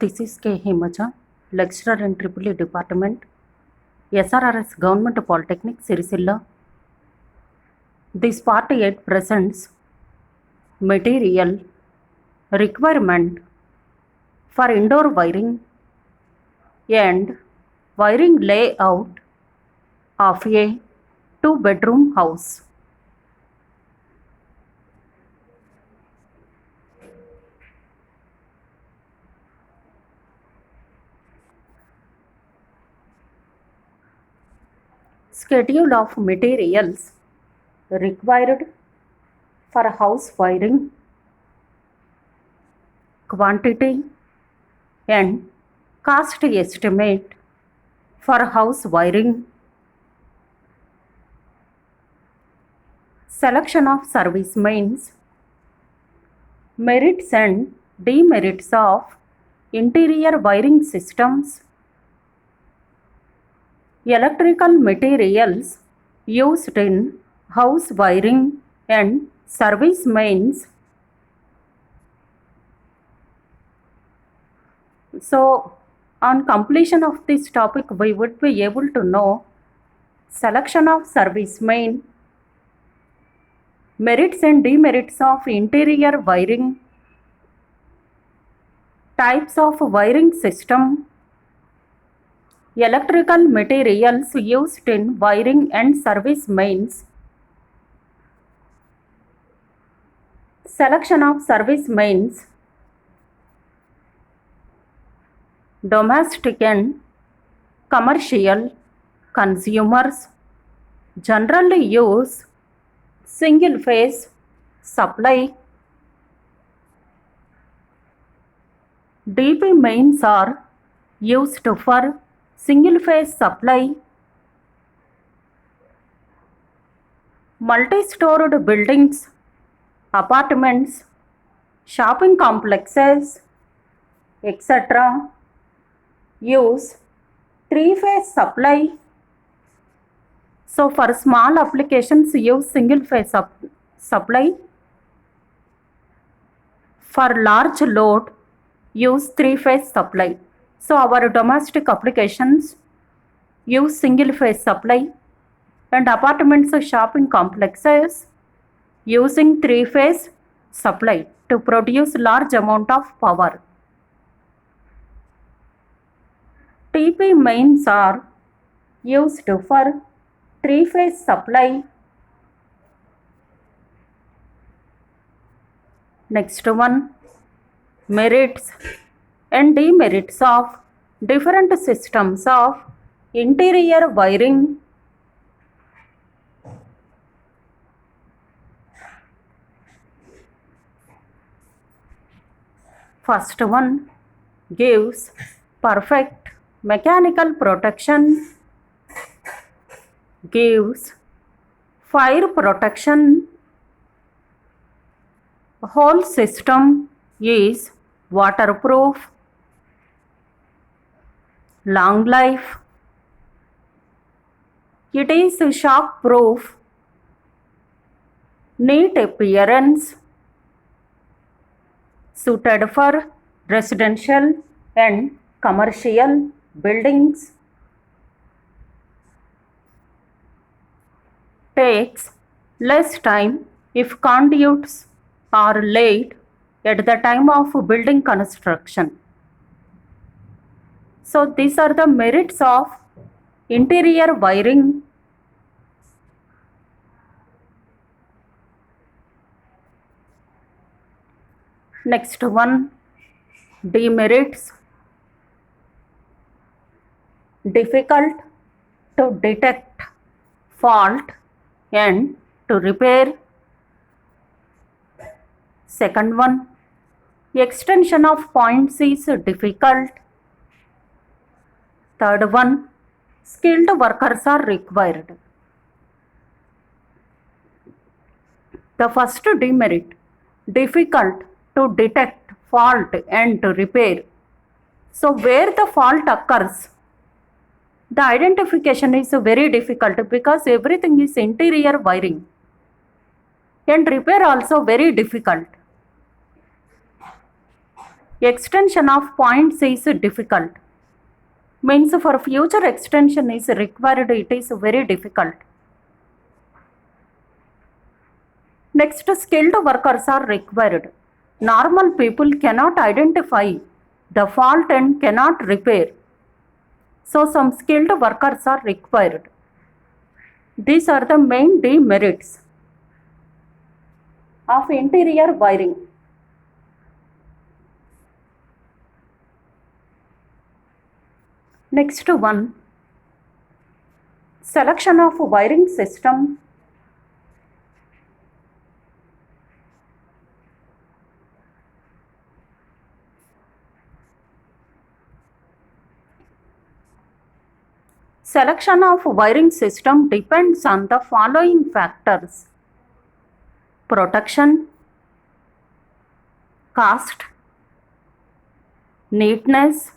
This is K. Himacha, lecturer in EEE Department, SRRS Government Polytechnic, Sirisilla. This part 8 presents material requirement for indoor wiring and wiring layout of a 2-bedroom house. Schedule of materials required for house wiring, quantity and cost estimate for house wiring, selection of service mains, merits and demerits of interior wiring systems, electrical materials used in house wiring and service mains. So, on completion of this topic, we would be able to know selection of service main, merits and demerits of interior wiring, types of wiring system, electrical materials used in wiring and service mains, selection of service mains, domestic and commercial consumers generally use single phase supply. DP mains are used for single phase supply. Multi-stored buildings, apartments, shopping complexes, etc. use 3-phase supply. So for small applications use single phase supply. For large load use 3-phase supply. So our domestic applications use single phase supply and apartments or shopping complexes using 3-phase supply to produce large amount of power. TP mains are used for 3-phase supply. Next one, merits and demerits of different systems of interior wiring. First one gives perfect mechanical protection, gives fire protection, whole system is waterproof, long life, it is shock proof, neat appearance, suited for residential and commercial buildings, takes less time if conduits are laid at the time of building construction. So these are the merits of interior wiring. Next one, demerits. Difficult to detect fault and to repair. Second one, extension of points is difficult. Third one, skilled workers are required. The first demerit, difficult to detect fault and to repair. So where the fault occurs, the identification is very difficult because everything is interior wiring, and repair also very difficult. Extension of points is difficult. Means for future extension is required, it is very difficult. Next, skilled workers are required. Normal people cannot identify the fault and cannot repair. So some skilled workers are required. These are the main demerits of interior wiring. Next one, selection of wiring system. Selection of wiring system depends on the following factors: protection, cost, neatness,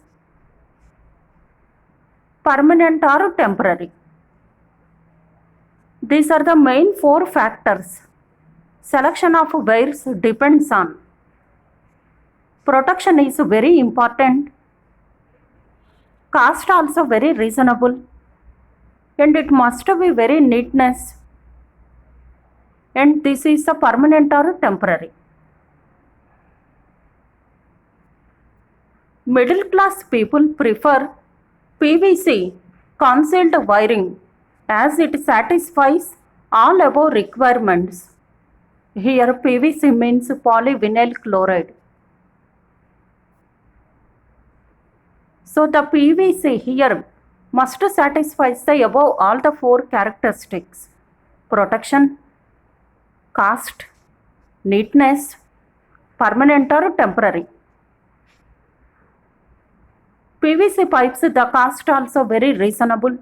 permanent or temporary. These are the main 4 factors selection of wires depends on. Protection is very important, cost also very reasonable, and it must be very neatness, and this is a permanent or temporary. Middle class people prefer PVC concealed wiring as it satisfies all above requirements. Here PVC means polyvinyl chloride. So the PVC here must satisfy the above all the 4 characteristics: protection, cost, neatness, permanent or temporary. PVC pipes, the cost also very reasonable.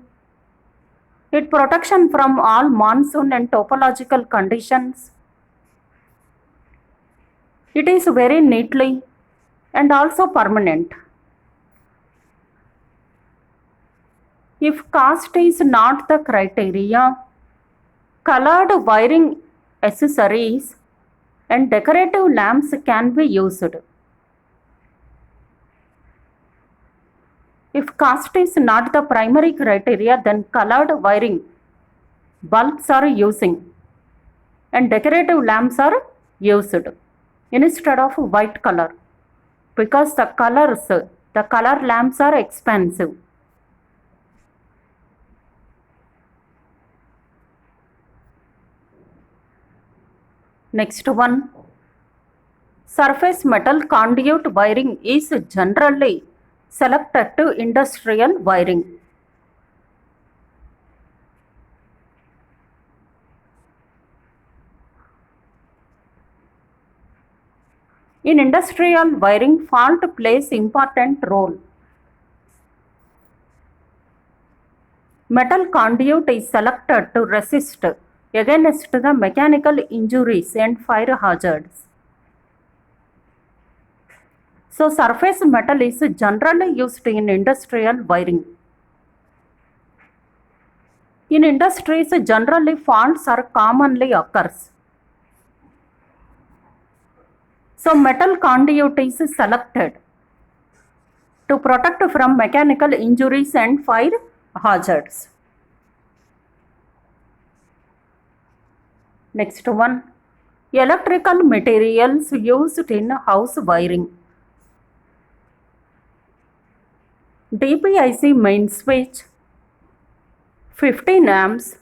It protection from all monsoon and topological conditions. It is very neatly and also permanent. If cost is not the criteria, colored wiring accessories and decorative lamps can be used. If cost is not the primary criteria, then colored wiring bulbs are using and decorative lamps are used instead of white color, because the color lamps are expensive. Next one, surface metal conduit wiring is generally selected to industrial wiring. In industrial wiring, fault plays important role. Metal conduit is selected to resist against the mechanical injuries and fire hazards. So surface metal is generally used in industrial wiring. In industries, generally faults are commonly occurs. So metal conduit is selected to protect from mechanical injuries and fire hazards. Next one, electrical materials used in house wiring. DPIC main switch, 15 amps,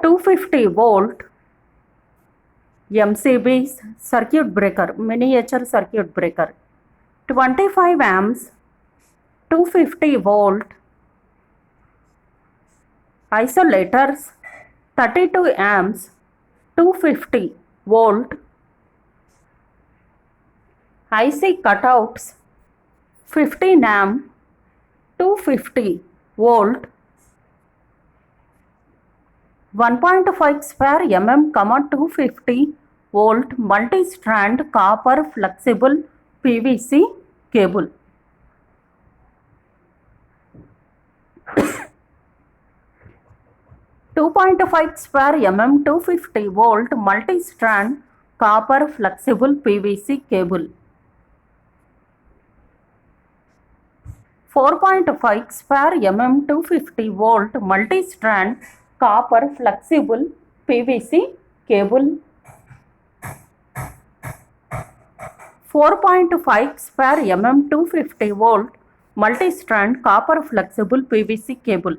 250 volt, MCBs circuit breaker, miniature circuit breaker, 25 amps, 250 volt, isolators, 32 amps, 250 volt, IC cutouts, 15 amp, 250 volt, 1.5 square mm, 250 volt multi-strand copper flexible PVC cable. .5 square mm 250 volt multi-strand copper flexible PVC cable. 4.5 square mm 250 volt multi-strand copper flexible PVC cable. 4.5 square mm 250 volt multi-strand copper flexible PVC cable.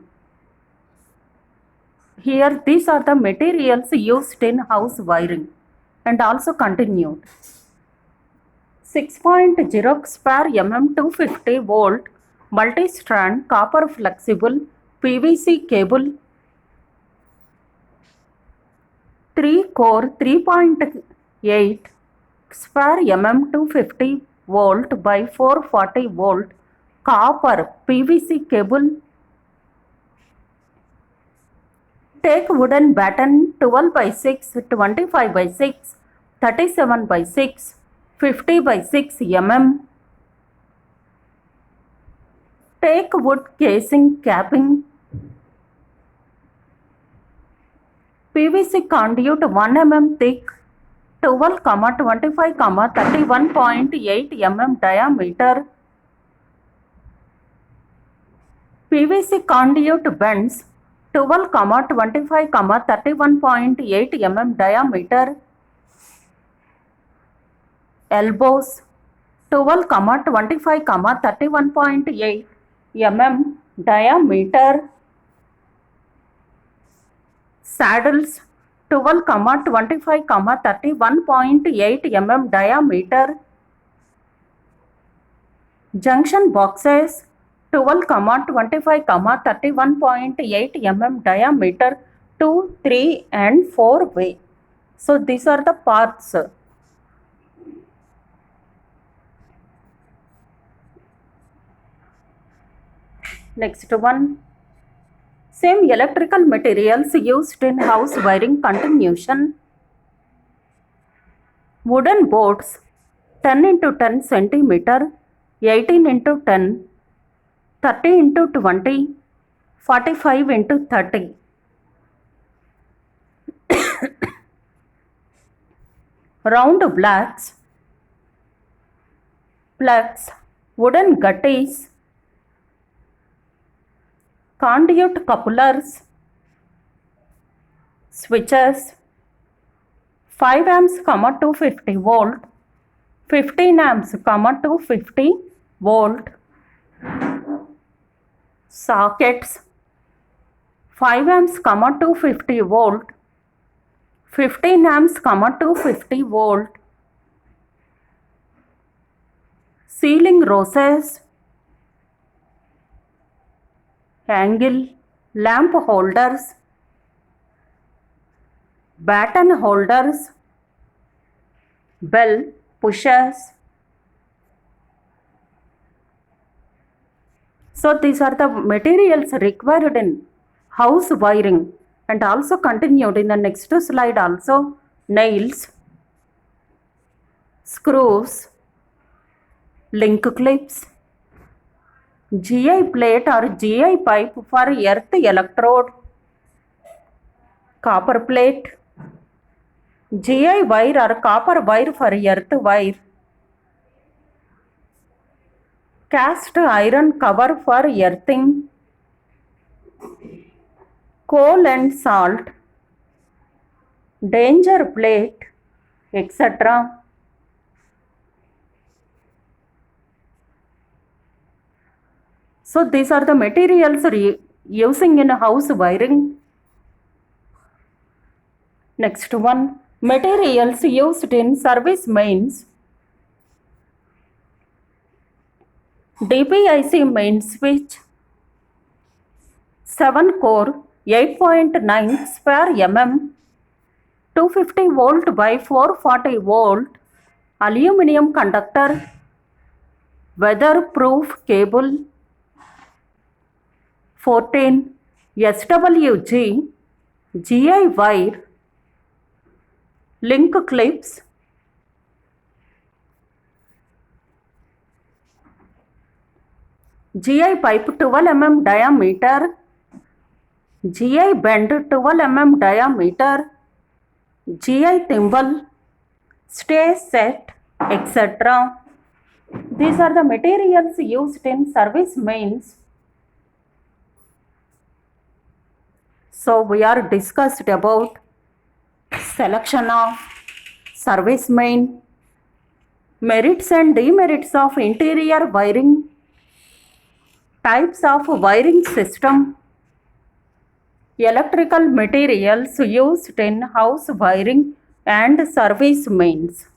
Here these are the materials used in house wiring, and also continued. 6.0 square mm 250 volt multi-strand copper flexible PVC cable. 3 core 3.8 square mm 250 volt by 440 volt copper PVC cable. Take wooden batten 12 by 6, 25 by 6, 37 by 6, 50 by 6 mm. Take wood casing capping. PVC conduit 1 mm thick, 12, 25, 31.8 mm diameter. PVC conduit bends 12, 25, 31.8 mm diameter. Elbows 12, 25, 31.8 mm diameter. Saddles 12, 25, 31.8 mm diameter. Junction boxes 12, 25, 31.8 mm diameter, 2, 3 and 4 way. So these are the parts. Next one. Same electrical materials used in house wiring continuation. Wooden boards 10 into 10 centimeter, 18 into 10, 30 into 20, 45 into 30. Round blacks, plugs, wooden gutties, conduit couplers, switches, 5 amps, 250 volt, 15 amps, 250 volt, sockets, 5 amps, 250 volt, 15 amps, 250 volt, ceiling roses, angle, lamp holders, batten holders, bell pushers. So these are the materials required in house wiring, and also continued in the next slide also. Nails, screws, link clips, GI plate or GI pipe for earth electrode, copper plate, GI wire or copper wire for earth wire, cast iron cover for earthing, coal and salt, danger plate, etc. So these are the materials using in house wiring. Next one, materials used in service mains. DPIC main switch, 7 core, 8.9 square mm, 250 volt by 440 volt, aluminum conductor, weatherproof cable. 14. SWG, GI wire, link clips, GI pipe 12 mm diameter, GI bend 12 mm diameter, GI thimble, stay set, etc. These are the materials used in service mains. So we are discussed about selection of service main, merits and demerits of interior wiring, types of wiring system, electrical materials used in house wiring and service mains.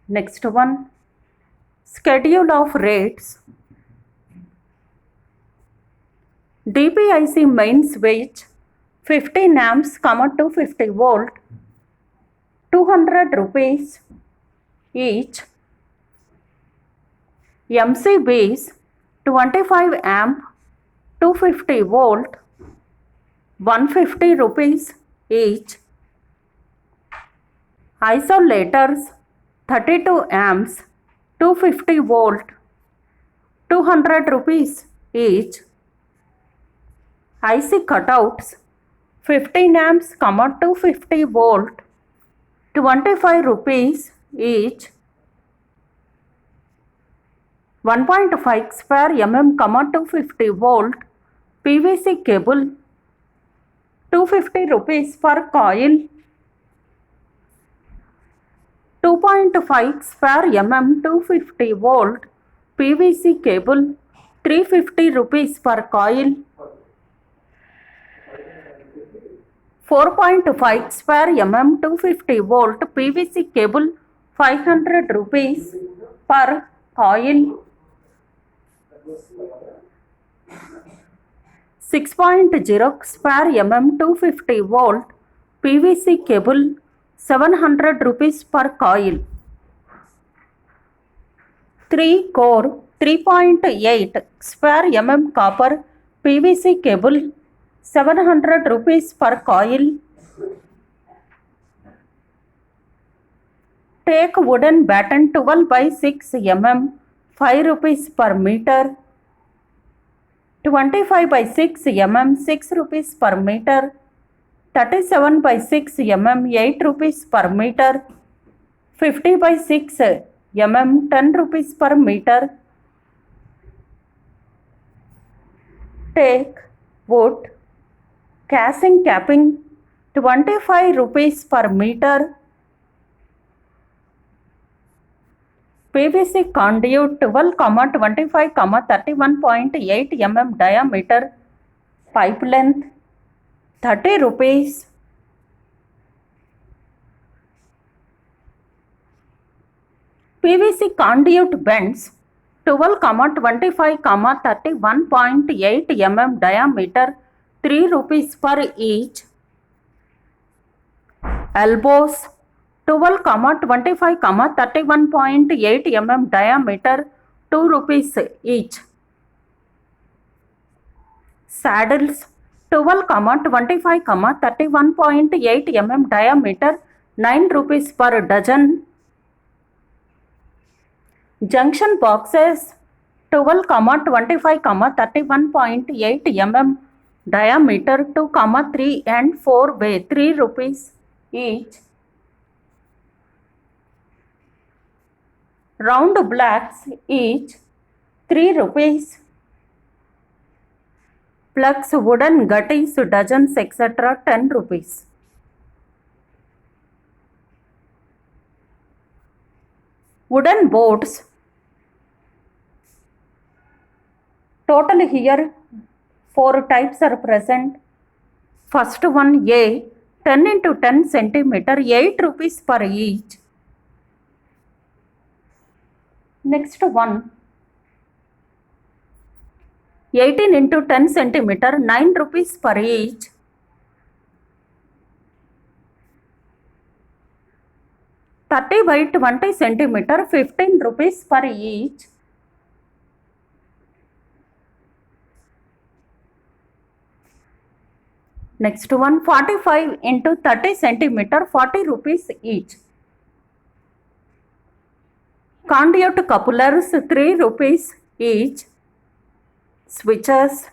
Next one, schedule of rates. DPIC main switch 15 amps, 250 volt, 200 rupees each. MCBs 25 amp, 250 volt, 150 rupees each. Isolators 32 amps, 250 volt, 200 rupees each. IC cutouts 15 amps, 250 volt, 25 rupees each. 1.5 square mm, 250 volt PVC cable 250 rupees per coil. 2.5 square mm, 250 volt PVC cable 350 rupees per coil. 4.5 square mm, 250 volt PVC cable 500 rupees per coil. 6.0 square mm, 250 volt PVC cable 700 rupees per coil. 3 core 3.8 square mm copper PVC cable 700 rupees per coil. Take wooden batten 12 by 6 mm 5 rupees per meter. 25 by 6 mm 6 rupees per meter. 37 by 6 mm 8 rupees per meter. 50 by 6 mm 10 rupees per meter. Take wood casing capping 25 rupees per meter. PVC conduit 12, 25, 31.8 mm diameter pipe length 30 rupees. PVC conduit bends 12, 25, 31.8 mm diameter 3 rupees per each. Elbows 12, 25, 31.8 mm diameter 2 rupees each. Saddles 12, 25, 31.8 mm diameter 9 rupees per dozen. Junction boxes 12, 25, 31.8 mm diameter 2, 3 and 4 way 3 rupees each. Round blacks each 3 rupees. Plugs, wooden gutties, dozens, etc. 10 rupees. Wooden boards. Total here 4 types are present. First one A 10 into 10 centimeter 8 rupees per each. Next one 18 into 10 centimeter 9 rupees per each. Thirty by 20 centimeter 15 rupees per each. Next one 45 into 30 centimeter 40 rupees each. Conduit couplers 3 rupees each. Switches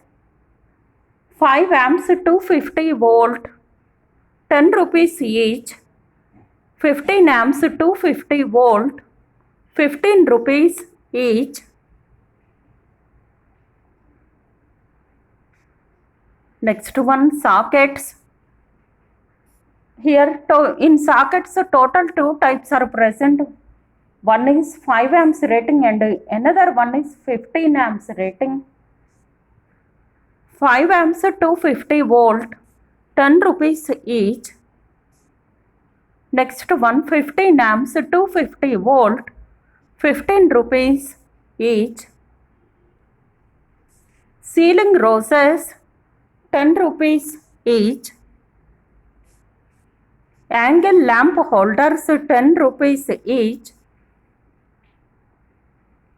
5 amps 250 volt 10 rupees each. 15 amps 250 volt, 15 rupees each. Next one, sockets. Here in sockets total 2 types are present. One is 5 amps rating and another one is 15 amps rating. 5 amps 250 volt, 10 rupees each. Next one, 15 amps 250 volt, 15 rupees each. Ceiling roses, 10 rupees each. Angle lamp holders, 10 rupees each.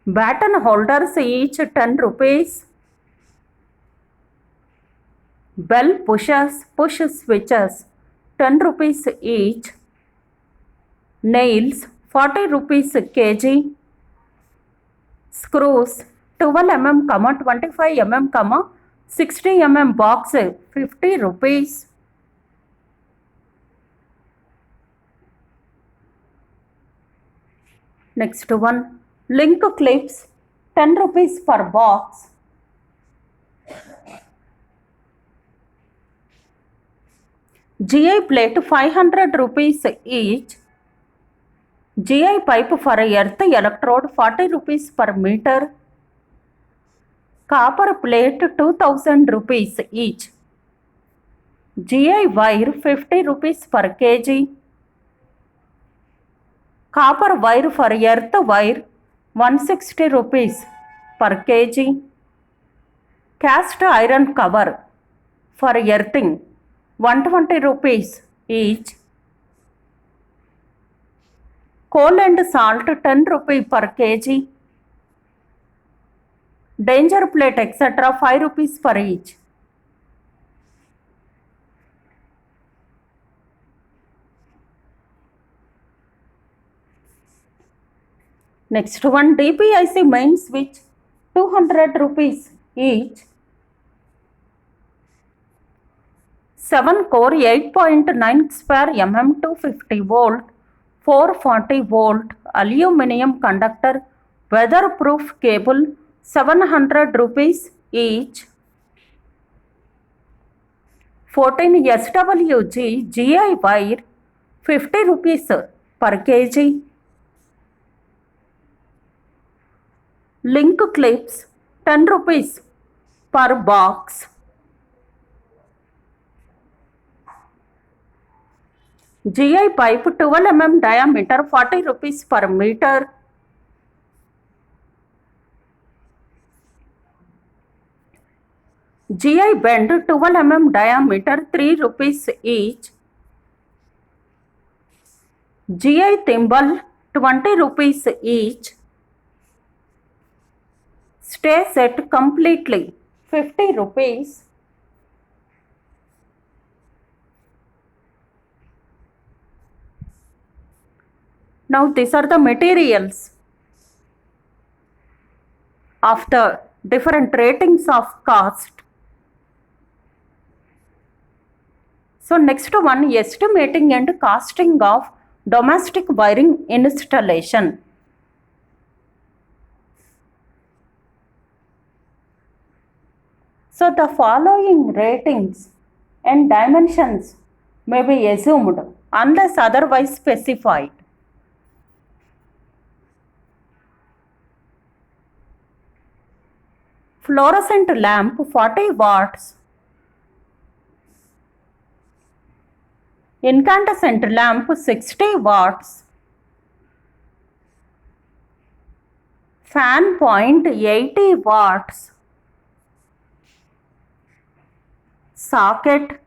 Batten holders each 10 rupees. Bell pushers, push switches, 10 rupees each. Nails, 40 rupees kg. Screws, 12 mm, 25 mm, 60 mm box, 50 rupees. Next one, link clips, 10 rupees per box. GI plate, 500 rupees each. GI pipe for earth electrode, 40 rupees per meter. Copper plate, 2000 rupees each. GI wire, 50 rupees per kg. Copper wire for earth wire, 160 rupees per kg. Cast iron cover for earthing, 120 rupees each. Coal and salt, 10 rupees per kg. Danger plate etc. 5 rupees per each. Next one, DPIC main switch, 200 rupees each. 7 core 8.9 square mm 250 volt, 440 volt aluminum conductor, weatherproof cable, 700 rupees each. 14 SWG GI wire, 50 rupees per kg. Link clips, 10 rupees per box. GI pipe, 12 mm diameter, 40 rupees per meter. GI bend, 12 mm diameter, 3 rupees each. GI thimble, 20 rupees each. Stay set completely, 50 rupees. Now these are the materials of the different ratings of cost. So next one, estimating and costing of domestic wiring installation. So the following ratings and dimensions may be assumed unless otherwise specified. Fluorescent lamp, 40 watts. Incandescent lamp, 60 watts. Fan point, 80 watts. Socket,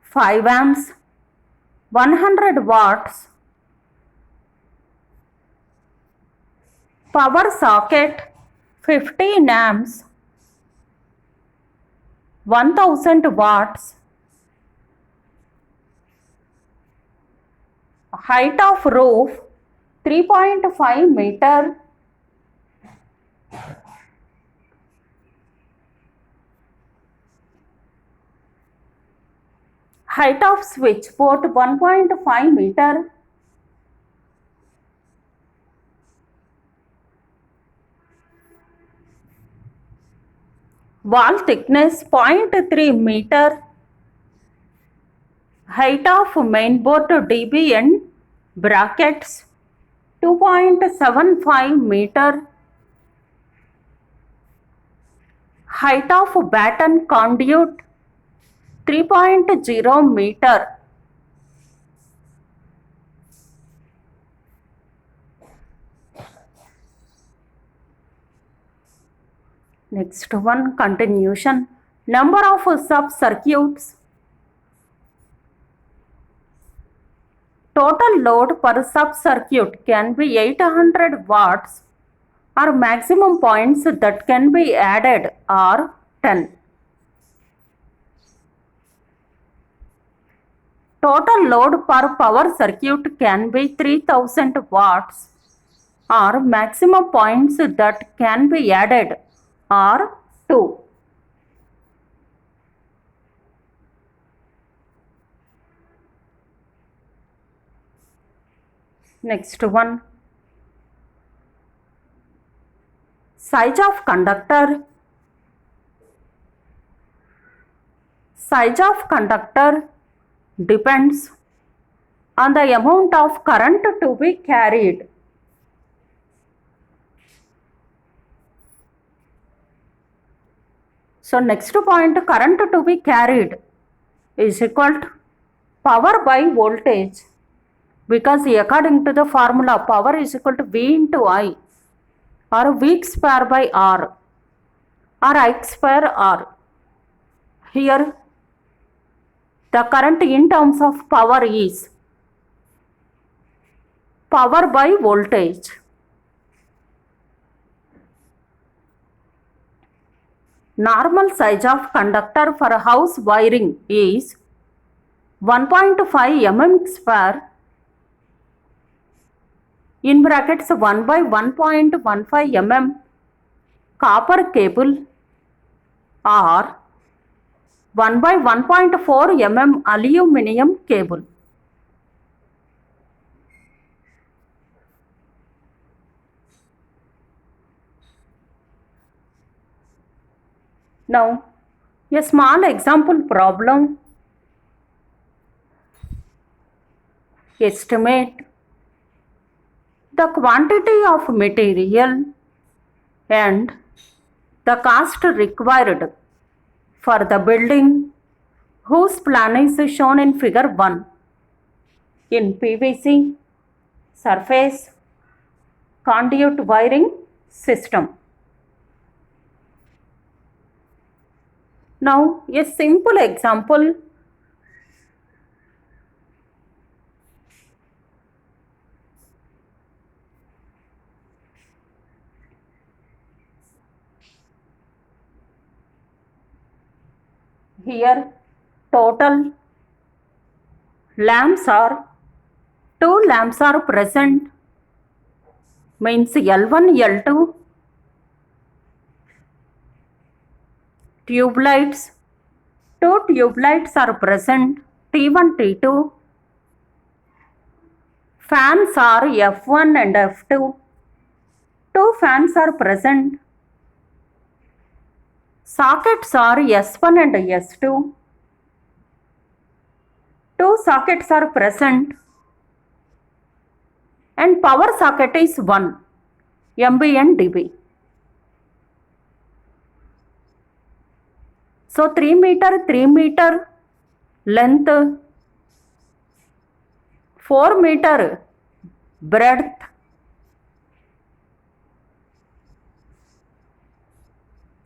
5 amps, 100 watts. Power socket, 15 amps, 1000 watts. Height of roof, 3.5 meter. Height of switchboard, 1.5 meter. wall thickness 0.3 meter, height of mainboard dB and brackets 2.75 meter, height of batten conduit 3.0 meter. Next one, continuation. Number of sub-circuits. Total load per sub-circuit can be 800 watts or maximum points that can be added are 10. Total load per power circuit can be 3000 watts or maximum points that can be added are 2. Next one, size of conductor. Size of conductor depends on the amount of current to be carried. So next point, current to be carried is equal to power by voltage, because according to the formula power is equal to V into I or V square by R or I square R. Here the current in terms of power is power by voltage. Normal size of conductor for house wiring is 1.5 mm square in brackets 1 by 1.15 mm copper cable or 1 by 1.4 mm aluminum cable. Now, a small example problem. Estimate the quantity of material and the cost required for the building whose plan is shown in figure 1 in PVC surface conduit wiring system. Now, a simple example. Here total lamps are 2 lamps are present, means L1, L2. Tube lights, 2 tube lights are present, T1, T2. Fans are F1 and F2. 2 fans are present. Sockets are S1 and S2. 2 sockets are present. And power socket is 1 MB and dB. So 3 meter length, 4 meter breadth,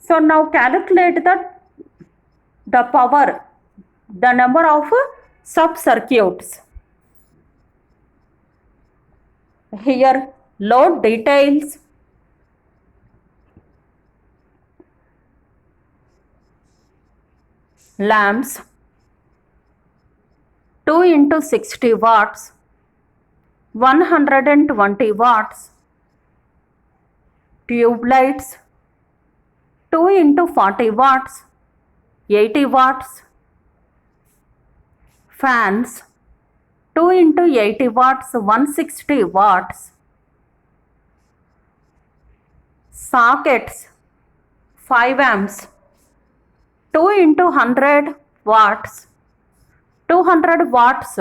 so now calculate the power, the number of sub-circuits. Here load details. Lamps 2 into 60 watts, 120 watts. Tube lights 2 into 40 watts, 80 watts. Fans 2 into 80 watts, 160 watts. Sockets 5 amps, 2 into 100 watts, 200 watts.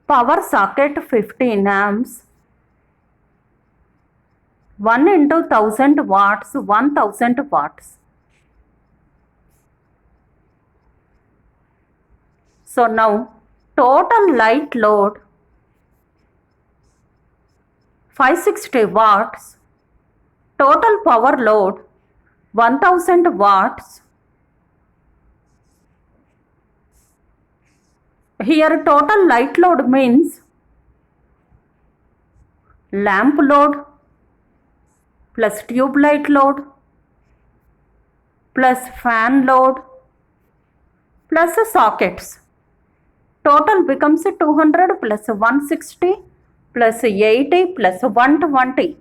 Power socket 15 amps. 1 into 1000 watts, 1000 watts. So now total light load 560 watts, total power load 1000 watts. Here total light load means lamp load plus tube light load plus fan load plus sockets. Total becomes 200 plus 160 plus 80 plus 120.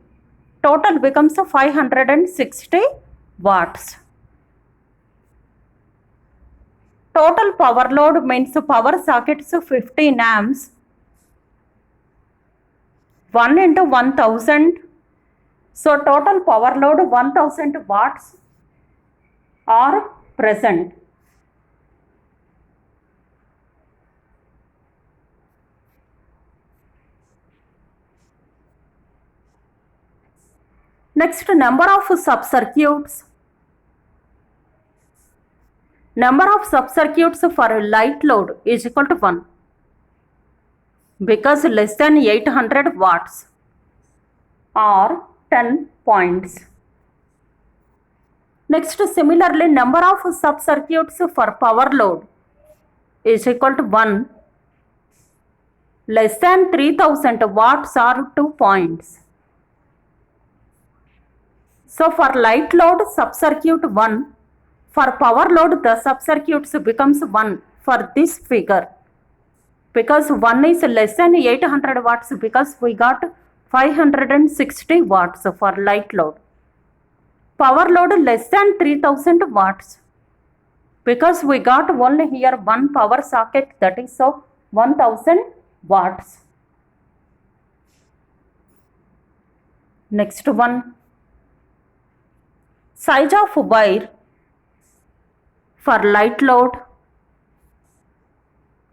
Total becomes 560 watts. Total power load means power sockets 15 amps. 1 into 1000. So total power load 1000 watts are present. Next, number of sub-circuits. Number of sub-circuits for a light load is equal to 1 because less than 800 watts or 10 points. Next, similarly, number of sub-circuits for power load is equal to 1 less than 3000 watts or 2 points. So for light load sub-circuit 1, for power load the sub-circuits becomes 1 for this figure because 1 is less than 800 watts because we got 560 watts for light load. Power load less than 3000 watts because we got only here one power socket, that is so 1000 watts. Next one, size of wire for light load.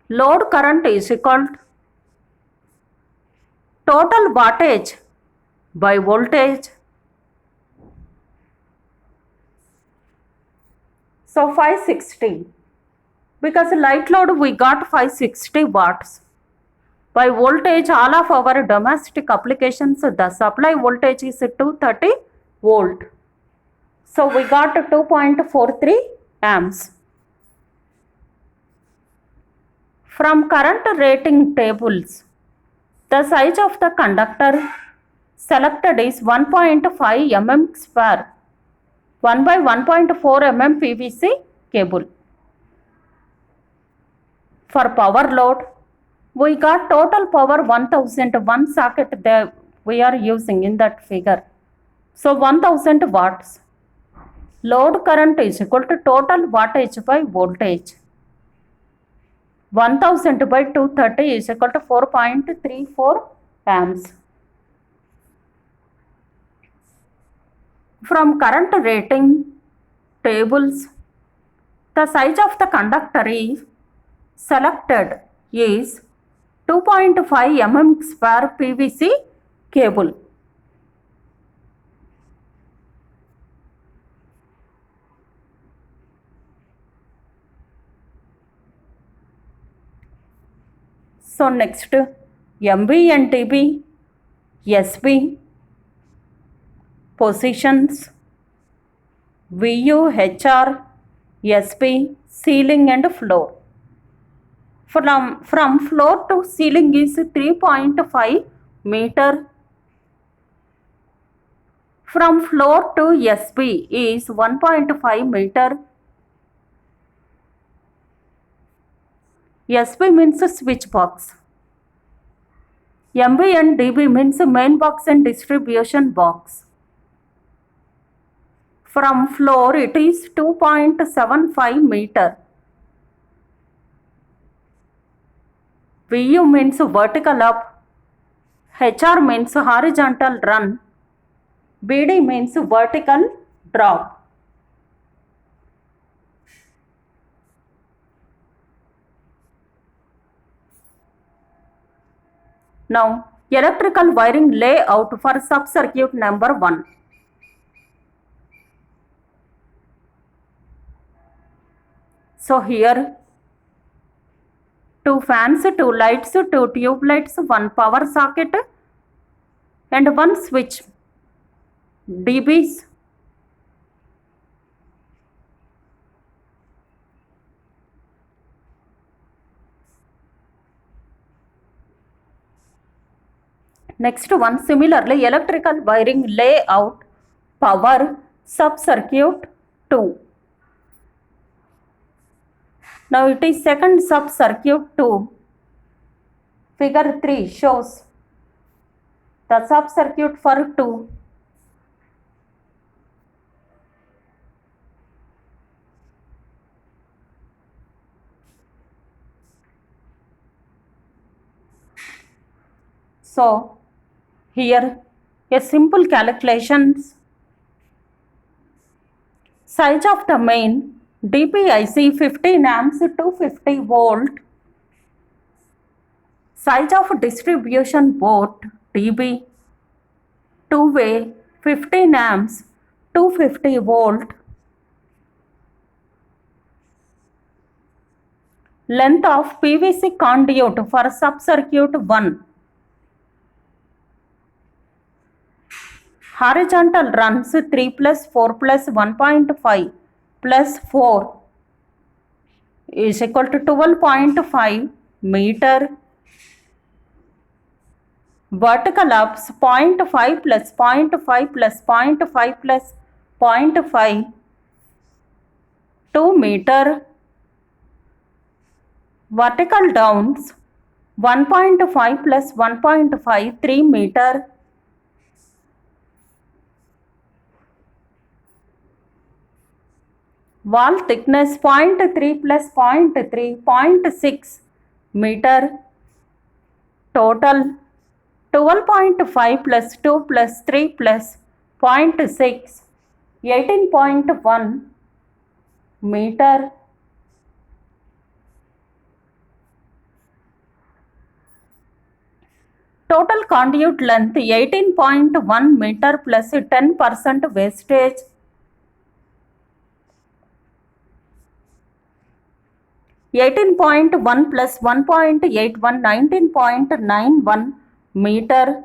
Load current is equal to total wattage by voltage. So 560 because light load we got 560 watts. By voltage, all of our domestic applications the supply voltage is 230 volt. So we got 2.43 amps. From current rating tables, the size of the conductor selected is 1.5 mm square, 1 by 1.4 mm PVC cable. For power load, we got total power 1001 socket there we are using in that figure. So 1000 watts. Load current is equal to total wattage by voltage. 1000 by 230 is equal to 4.34 amps. From current rating tables, the size of the conductor is selected is 2.5 mm square PVC cable. So next, MV and TB, SB, positions, VU, HR, SB, ceiling and floor. From floor to ceiling is 3.5 meter. From floor to SB is 1.5 meter. SB means switch box. MB and DB means main box and distribution box. From floor it is 2.75 meter. VU means vertical up. HR means horizontal run. BD means vertical drop. Now, electrical wiring layout for sub-circuit number 1. So here, 2 fans, 2 lights, 2 tube lights, 1 power socket and 1 switch. dBs. Next one, similarly, electrical wiring layout, power, sub-circuit 2. Now it is second sub-circuit 2. Figure 3 shows the sub-circuit for 2. So here a simple calculations. Size of the main DPIC 15 amps to 250 volt. Size of distribution board DB, two-way 15 amps 250 volt. Length of PVC conduit for sub-circuit 1. Horizontal runs 3 plus 4 plus 1.5 plus 4 is equal to 12.5 meter. Vertical ups 0.5 plus 0.5 plus 0.5 plus 0.5 2 meter. Vertical downs 1.5 plus 1.5 3 meter. Wall thickness 0.3 plus 0.3 0.6 meter. Total 12.5 plus 2 plus 3 plus 0.6 18.1 meter. Total conduit length 18.1 meter plus 10% wastage. (18.1 plus 1.81 19.91 meter).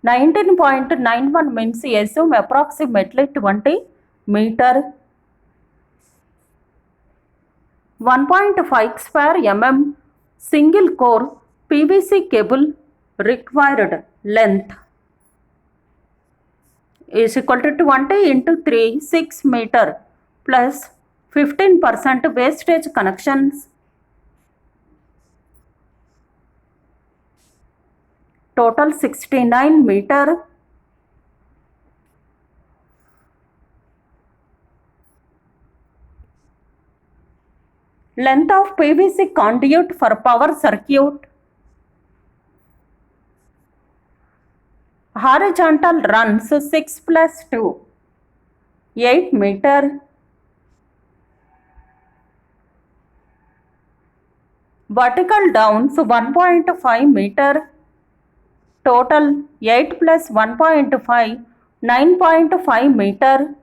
19.91 means assume approximately 20 meter. 1.5 square mm single core PVC cable required length is equal to 20 into 3 6 meter plus 15% wastage connections. Total 69 meter. Length of PVC conduit for power circuit. Horizontal runs 6 plus 2 8 meter. Vertical downs 1.5 meter. Total 8 plus 1.5 9.5 meter.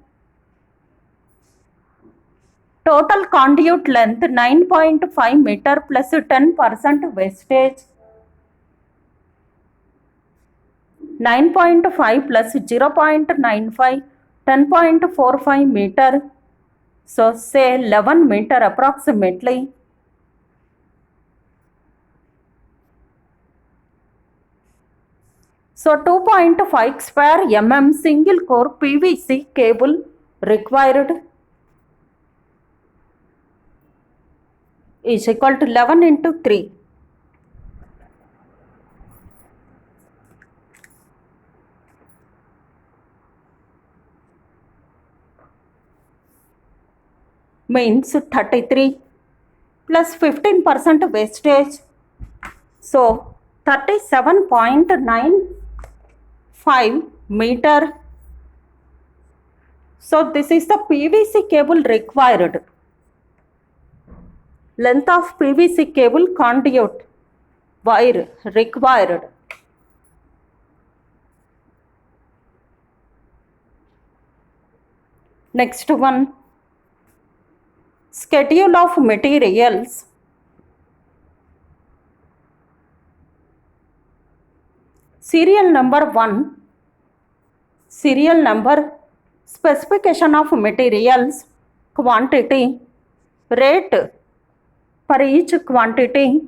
Total conduit length 9.5 meter plus 10% wastage. 9.5 plus 0.95 10.45 meter. So say 11 meter approximately. So 2.5 square mm single core PVC cable required is equal to 11 into 3. Means 33 plus 15% wastage. So 37.95 meter. So this is the PVC cable required. Length of PVC cable conduit wire required. Next one, schedule of materials. Serial number 1, serial number, specification of materials, quantity, rate for each quantity,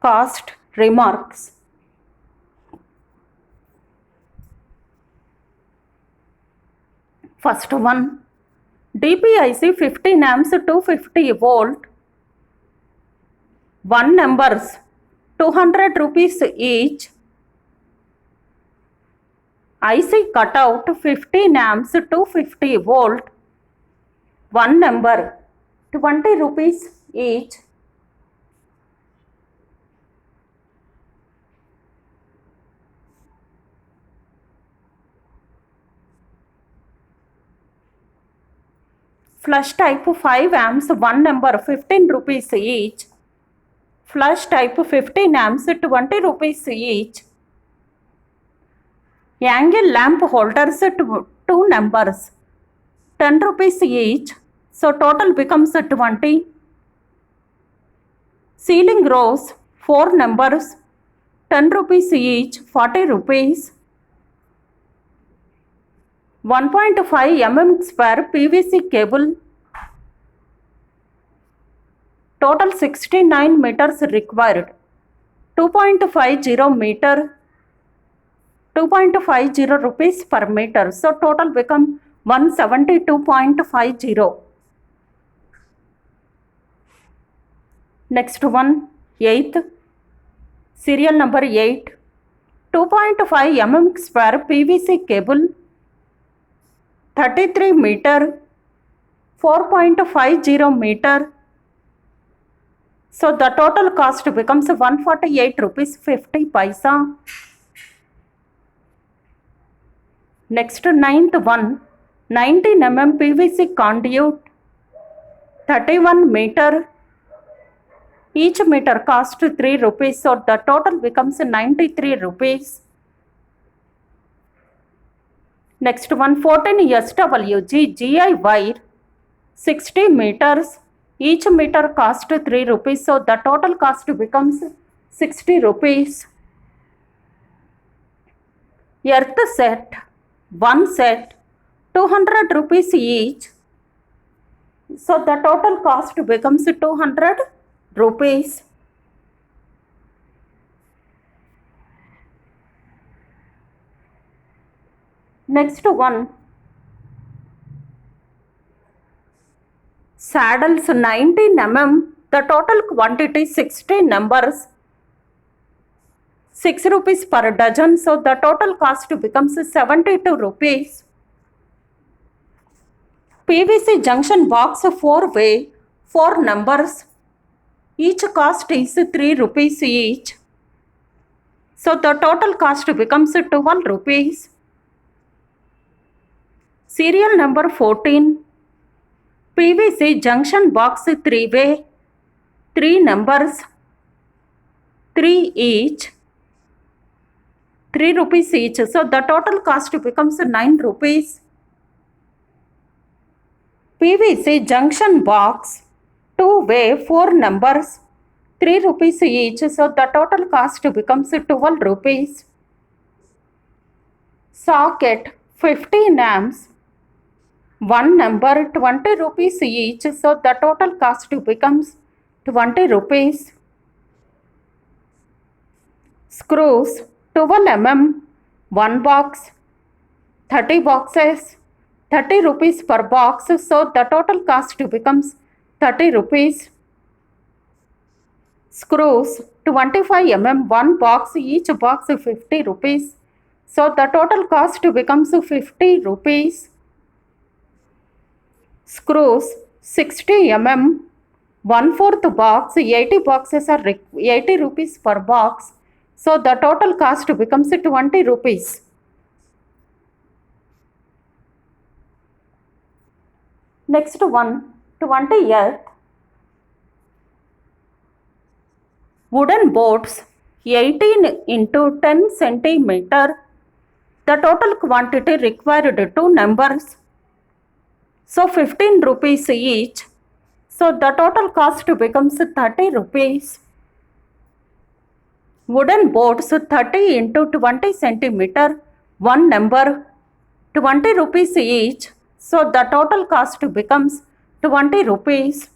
cost, remarks. First one, DPIC 15 amps 250 volt, 1 numbers 200 rupees each. IC cutout 15 amps 250 volt, 1 number 20 rupees each. Flush type 5 amps 1 number 15 rupees each. Flush type 15 amps 20 rupees each. Angle lamp holders 2 numbers 10 rupees each. So total becomes 20. Ceiling rows 4 numbers 10 rupees each, 40 rupees. 1.5 mm square PVC cable, total 69 meters required. 2.50 meter, 2.50 rupees per meter. So total become 172.50. Next one, 8th, serial number 8, 2.5 mm square PVC cable, 33 meter, 4.50 meter. So the total cost becomes 148 rupees 50 paisa. Next, 9th one, 19 mm PVC conduit, 31 meter. Each meter cost 3 rupees. So the total becomes 93 rupees. Next one, 14 SWG GI wire, 60 meters. Each meter cost 3 rupees. So the total cost becomes 60 rupees. Earth set, 1 set, 200 rupees each. So the total cost becomes 200 rupees. Next one, saddles 19 mm, the total quantity 60 numbers, 6 rupees per dozen. So the total cost becomes 72 rupees. PVC junction box 4-way, 4 numbers, each cost is 3 rupees each. So the total cost becomes 12 rupees. Serial number 14, PVC junction box 3-way, 3 numbers, 3 each, 3 rupees each. So the total cost becomes 9 rupees. PVC junction box 2-way, 4 numbers, 3 rupees each. So the total cost becomes 12 rupees. Socket 15 amps, 1 number, 20 rupees each. So the total cost becomes 20 rupees. Screws 12 mm, 1 box, 30 boxes, 30 rupees per box. So the total cost becomes 30 rupees. Screws 25 mm, 1 box, each box 50 rupees. So the total cost becomes 50 rupees. Screws 60 mm, 1/4 box, 80 boxes are 80 rupees per box. So the total cost becomes 20 rupees. Next one, 20th, wooden boards 18 into 10 centimeter. The total quantity required 2 numbers. So 15 rupees each. So the total cost becomes 30 rupees. Wooden boards 30 into 20 centimeter, 1 number, 20 rupees each. So the total cost becomes 20 rupees.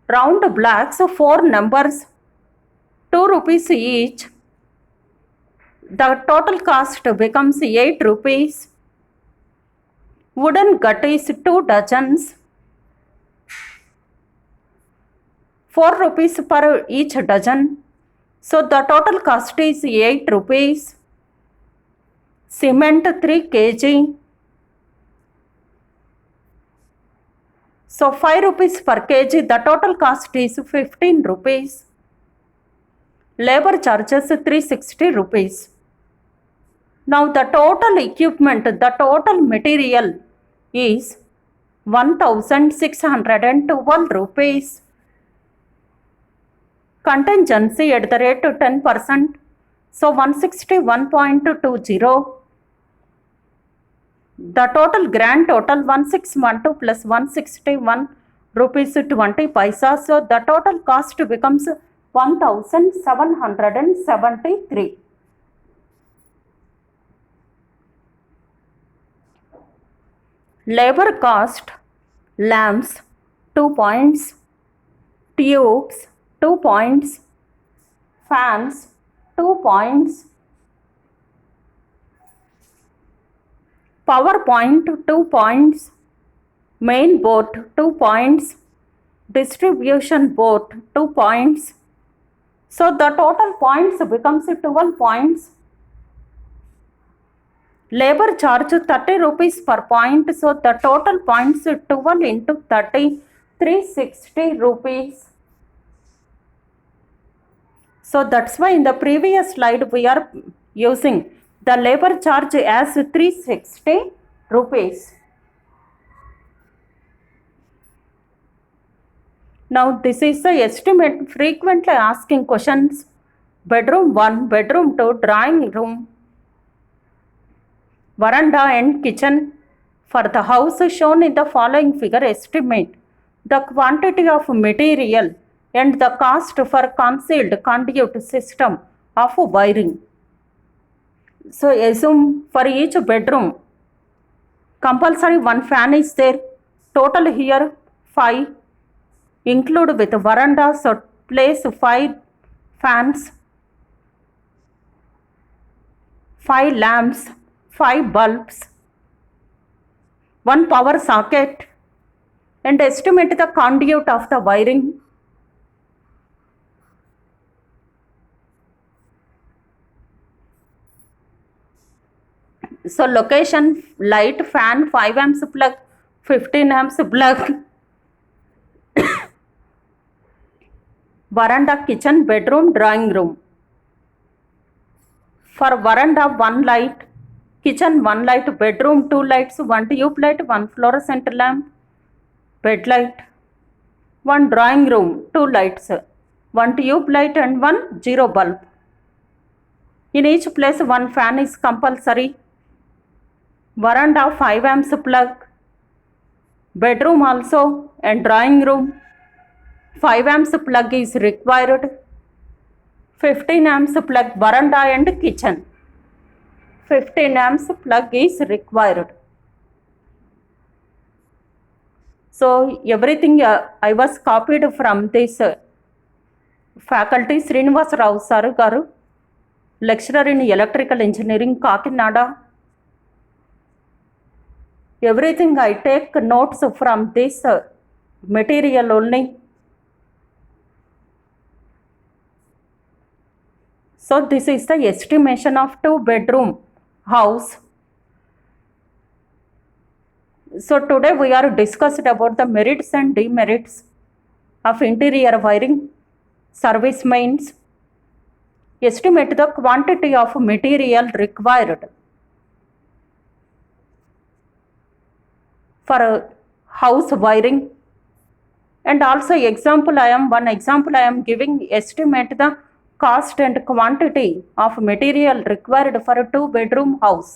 Round blocks 4 numbers, 2 rupees each. The total cost becomes 8 rupees. Wooden gutties 2 dozens, 4 rupees per each dozen. So the total cost is 8 rupees. Cement 3 kg. So 5 rupees per kg. The total cost is 15 rupees. Labor charges 360 rupees. Now the total equipment, the total material is 1612 rupees. Contingency at the rate of 10%. So 161.20. The total grand total 1612 plus 161 rupees 20 paisa. So the total cost becomes 1773. Labor cost, lamps 2 points, tubes 2 points, fans 2 points, power point 2 points, main board 2 points, distribution board 2 points. So the total points becomes 12 points. Labor charge 30 rupees per point. So the total points 12 into 30, 360 rupees. So that's why in the previous slide we are using the labor charge as 360 rupees. Now this is the estimate frequently asking questions. Bedroom 1, bedroom 2, drawing room, veranda and kitchen. For the house shown in the following figure, estimate the quantity of material and the cost for concealed conduit system of wiring. So assume for each bedroom compulsory 1 fan is there. Total here 5. Include with veranda, so place 5 fans, 5 lamps, 5 bulbs, 1 power socket, and estimate the conduit of the wiring. So location, light, fan, 5 amps plug, 15 amps plug, veranda, kitchen, bedroom, drawing room. For veranda 1 light, kitchen 1 light, bedroom 2 lights, 1 tube light, 1 fluorescent lamp, bed light. 1 drawing room 2 lights, 1 tube light and 1 zero bulb. In each place 1 fan is compulsory. Veranda 5 amps plug, bedroom also and drawing room 5 amps plug is required. 15 amps plug veranda and kitchen. 15 amps plug is required. So everything I was copied from this faculty Srinivas Rao sir garu, lecturer in electrical engineering, Kakinada. Everything I take notes from this material only. So this is the estimation of 2-bedroom house. So today we are discussed about the merits and demerits of interior wiring, service mains, estimate the quantity of material required. For house wiring. And also one example I am giving, estimate the cost and quantity of material required for a 2-bedroom house